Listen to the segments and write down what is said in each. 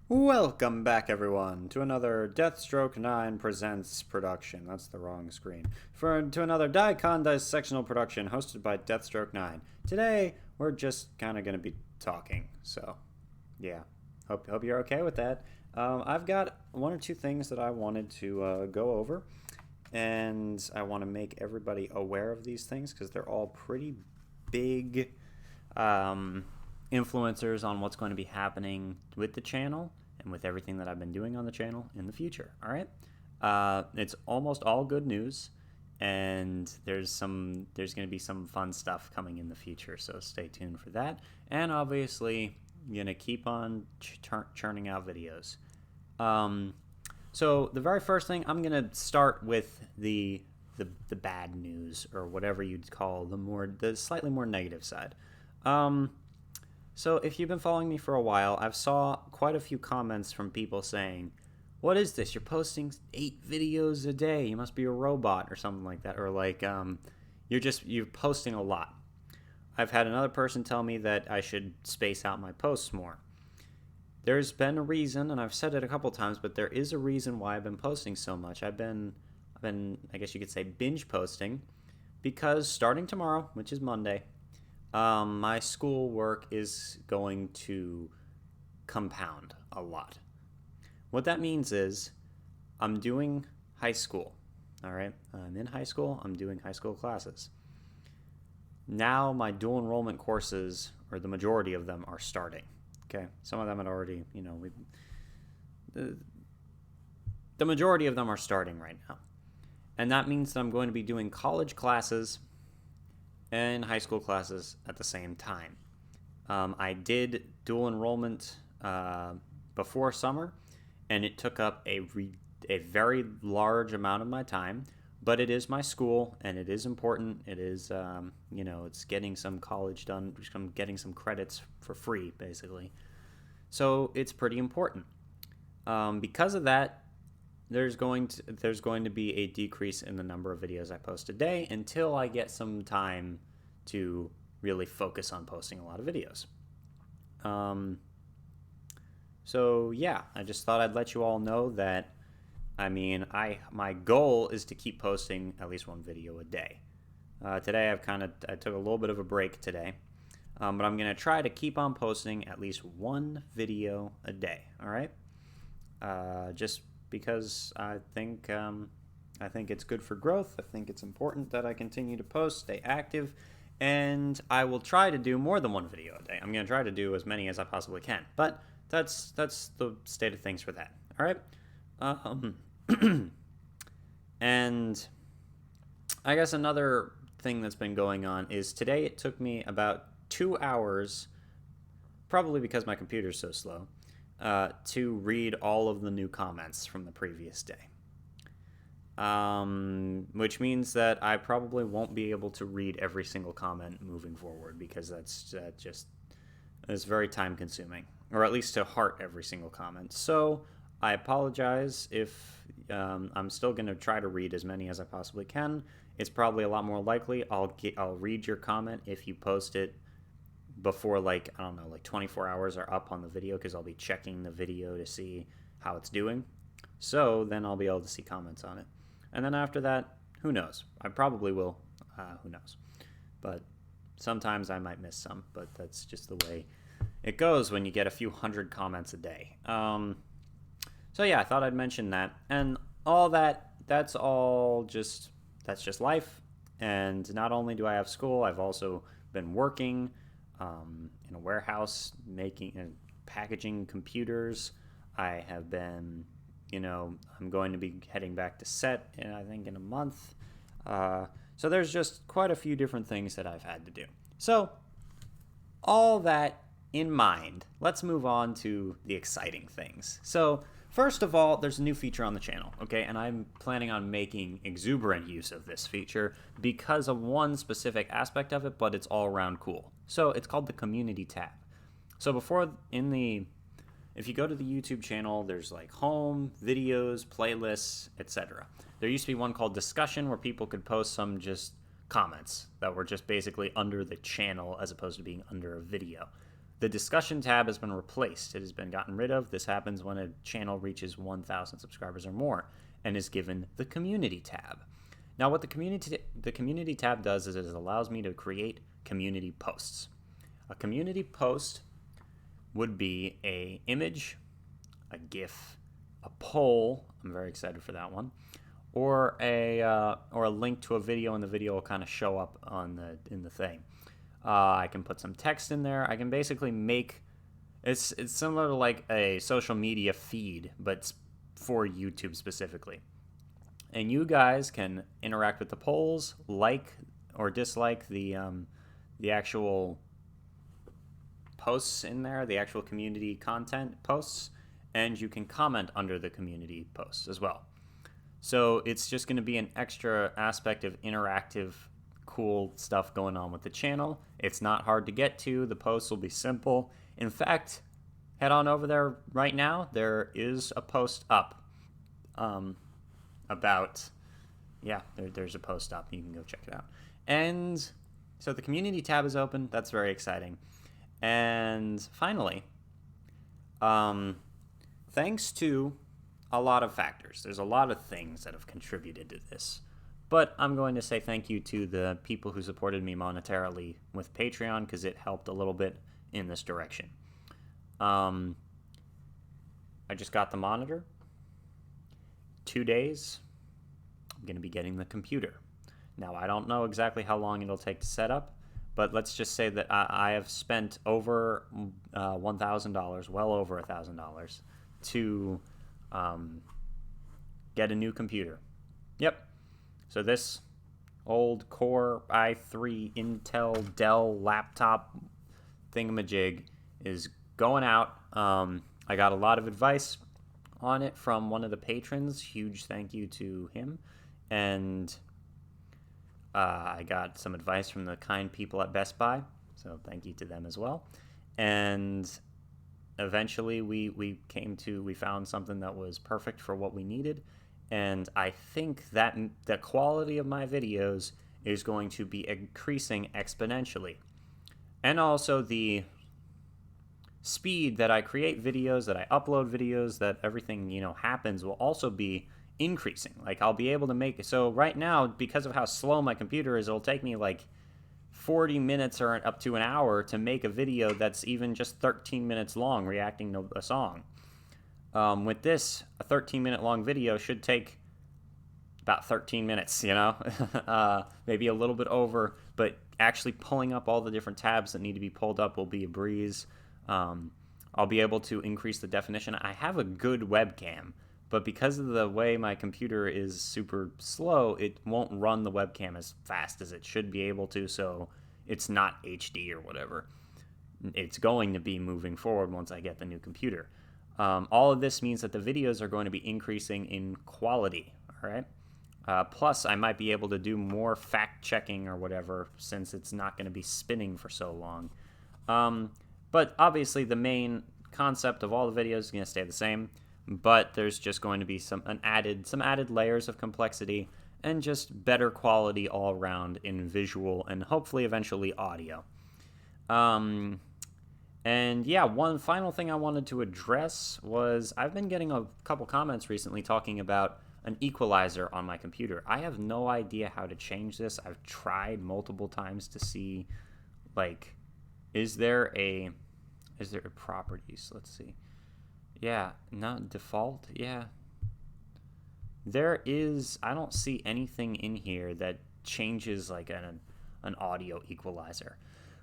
Welcome back, everyone, to another Deathstroke 9 Presents production. That's the wrong screen. To another dicondissectional production hosted by Deathstroke 9. Today, we're just kind of going to be talking, so yeah. Hope you're okay with that. I've got one or two things that I wanted to go over, and I want to make everybody aware of these things because they're all pretty big influencers on what's going to be happening with the channel and with everything that I've been doing on the channel in the future. All right, it's almost all good news, and there's going to be some fun stuff coming in the future. So stay tuned for that. And obviously, I'm gonna keep on churning out videos. So the very first thing, I'm gonna start with the bad news, or whatever you'd call the slightly more negative side. So if you've been following me for a while, I've saw quite a few comments from people saying, "What is this? You're posting 8 videos a day. You must be a robot," or something like that, or like you're posting a lot. I've had another person tell me that I should space out my posts more. There's been a reason, and I've said it a couple times, but there is a reason why I've been posting so much. I've been, I guess you could say, binge posting, because starting tomorrow, which is Monday, my school work is going to compound a lot. What that means is I'm doing high school. All right, I'm in high school. I'm doing high school classes. Now my dual enrollment courses, or the majority of them, are starting. Okay, some of them had already, the majority of them are starting right now. And that means that I'm going to be doing college classes and high school classes at the same time. I did dual enrollment before summer, and it took up a very large amount of my time. But it is my school, and it is important. It is, it's getting some college done. I'm getting some credits for free, basically. So it's pretty important. Because of that, there's going to be a decrease in the number of videos I post a day until I get some time to really focus on posting a lot of videos. So yeah, I just thought I'd let you all know that. My goal is to keep posting at least one video a day. Today I took a little bit of a break today, but I'm gonna try to keep on posting at least one video a day. All right, just because I think it's good for growth. I think it's important that I continue to post, stay active, and I will try to do more than one video a day. I'm gonna try to do as many as I possibly can, but that's the state of things for that. All right. And I guess another thing that's been going on is today it took me about 2 hours, probably because my computer's so slow, to read all of the new comments from the previous day. Which means that I probably won't be able to read every single comment moving forward, because that's very time consuming, or at least to heart every single comment. So I apologize if I'm still going to try to read as many as I possibly can. It's probably a lot more likely I'll read your comment if you post it before, 24 hours are up on the video, because I'll be checking the video to see how it's doing. So then I'll be able to see comments on it. And then after that, who knows? I probably will. Who knows? But sometimes I might miss some, but that's just the way it goes when you get a few hundred comments a day. So yeah, I thought I'd mention that. And all that, that's just life. And not only do I have school, I've also been working in a warehouse, packaging computers. I have been, I'm going to be heading back to set, I think, in a month. So there's just quite a few different things that I've had to do. So all that in mind, let's move on to the exciting things. So first of all, there's a new feature on the channel, okay? And I'm planning on making exuberant use of this feature because of one specific aspect of it, but it's all around cool. So it's called the community tab. So if you go to the YouTube channel, there's like home, videos, playlists, etc. There used to be one called discussion, where people could post some just comments that were just basically under the channel as opposed to being under a video. The discussion tab has been replaced. It has been gotten rid of. This happens when a channel reaches 1,000 subscribers or more and is given the community tab. Now, what the community tab does is it allows me to create community posts. A community post would be a image, a GIF, a poll. I'm very excited for that one, or a link to a video, and the video will kind of show up in the thing. I can put some text in there. I can basically make it's similar to like a social media feed, but for YouTube specifically. And you guys can interact with the polls, like or dislike the actual posts in there, the actual community content posts, and you can comment under the community posts as well. So it's just going to be an extra aspect of interactive, cool stuff going on with the channel. It's not hard to get to. The posts will be simple. In fact, head on over there right now. There is a post up there's a post up. You can go check it out. And so the community tab is open. That's very exciting. And finally, thanks to a lot of factors, there's a lot of things that have contributed to this. But I'm going to say thank you to the people who supported me monetarily with Patreon, because it helped a little bit in this direction. I just got the monitor. 2 days, I'm going to be getting the computer. Now, I don't know exactly how long it'll take to set up, but let's just say that I have spent over $1,000, well over $1,000, to get a new computer. Yep. So this old Core i3 Intel Dell laptop thingamajig is going out. I got a lot of advice on it from one of the patrons. Huge thank you to him. And I got some advice from the kind people at Best Buy, so thank you to them as well. And eventually we found something that was perfect for what we needed. And I think that the quality of my videos is going to be increasing exponentially. And also the speed that I create videos, that I upload videos, that everything, happens will also be increasing. Like, I'll be able to make, so right now, because of how slow my computer is, it'll take me like 40 minutes or up to an hour to make a video that's even just 13 minutes long reacting to a song. With this, a 13-minute long video should take about 13 minutes, maybe a little bit over, but actually pulling up all the different tabs that need to be pulled up will be a breeze. I'll be able to increase the definition. I have a good webcam, but because of the way my computer is super slow, it won't run the webcam as fast as it should be able to, so it's not HD or whatever. It's going to be moving forward once I get the new computer. All of this means that the videos are going to be increasing in quality, all right? Plus, I might be able to do more fact-checking or whatever, since it's not going to be spinning for so long. But obviously, the main concept of all the videos is going to stay the same, but there's just going to be some added layers of complexity and just better quality all around in visual and hopefully eventually audio. And yeah, one final thing I wanted to address was I've been getting a couple comments recently talking about an equalizer on my computer. I have no idea how to change this. I've tried multiple times to see, like, is there a properties? Let's see. Yeah, not default. Yeah. There is, I don't see anything in here that changes like an audio equalizer.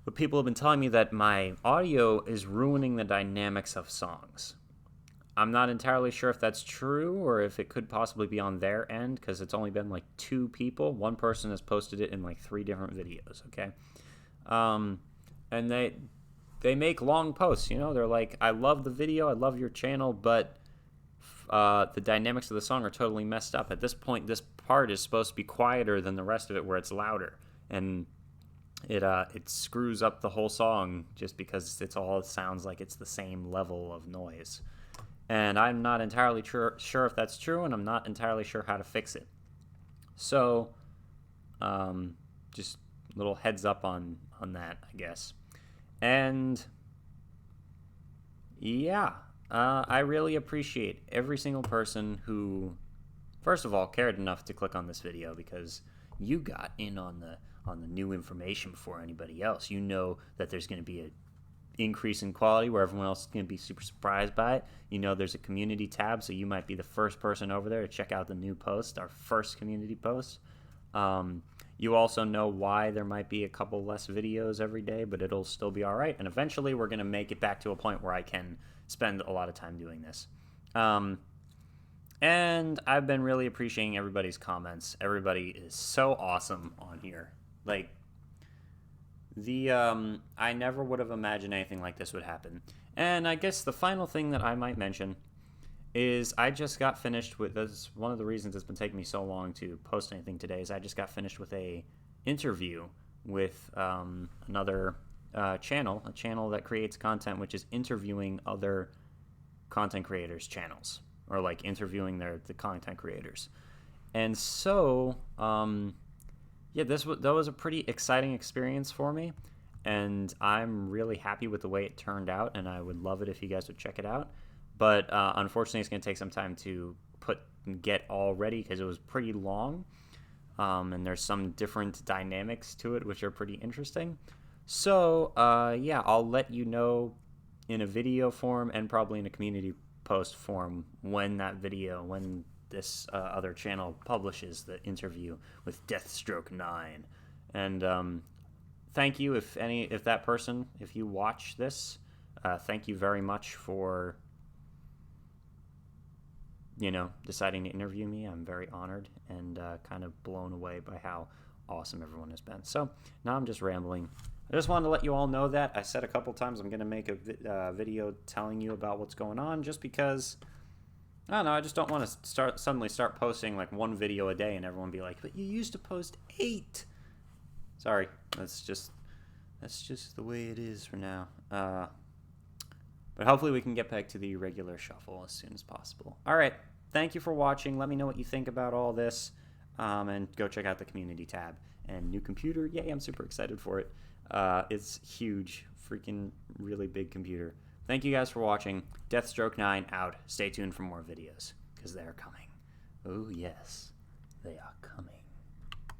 But people have been telling me that my audio is ruining the dynamics of songs. I'm not entirely sure if that's true or if it could possibly be on their end, because it's only been like 2 people. One person has posted it in like 3 different videos, okay? And they make long posts, They're like, I love the video, I love your channel, but the dynamics of the song are totally messed up. At this point, this part is supposed to be quieter than the rest of it where it's louder. And it screws up the whole song just because it sounds like it's the same level of noise. And I'm not entirely sure if that's true, and I'm not entirely sure how to fix it. So, just a little heads up on that, I guess. And yeah, I really appreciate every single person who, first of all, cared enough to click on this video, because you got in on the new information before anybody else. You know that there's going to be a increase in quality where everyone else is going to be super surprised by it. You know there's a community tab, so you might be the first person over there to check out the new post, our first community post. You also know why there might be a couple less videos every day, but it'll still be all right. And eventually we're going to make it back to a point where I can spend a lot of time doing this. And I've been really appreciating everybody's comments. Everybody is so awesome on here. Like, I never would have imagined anything like this would happen. And I guess the final thing that I might mention is I just got finished with this. One of the reasons it's been taking me so long to post anything today is I just got finished with a interview with another channel, a channel that creates content, which is interviewing other content creators' channels, or like interviewing the content creators. And so yeah, that was a pretty exciting experience for me, and I'm really happy with the way it turned out, and I would love it if you guys would check it out. But unfortunately, it's going to take some time to get all ready, because it was pretty long, and there's some different dynamics to it which are pretty interesting. So yeah, I'll let you know in a video form and probably in a community post form when this other channel publishes the interview with Deathstroke 9. And thank you if you watch this, thank you very much for deciding to interview me. I'm very honored and kind of blown away by how awesome everyone has been. So now I'm just rambling. I just wanted to let you all know that. I said a couple times I'm going to make a video telling you about what's going on, just because, I don't know, I just don't want to suddenly start posting like one video a day and everyone be like, but you used to post 8. Sorry, that's just the way it is for now. But hopefully we can get back to the regular shuffle as soon as possible. All right, thank you for watching. Let me know what you think about all this, and go check out the community tab. And new computer, yay, I'm super excited for it. It's huge, freaking really big computer. Thank you guys for watching. Deathstroke 9 out. Stay tuned for more videos, because they're coming. Oh yes, they are coming.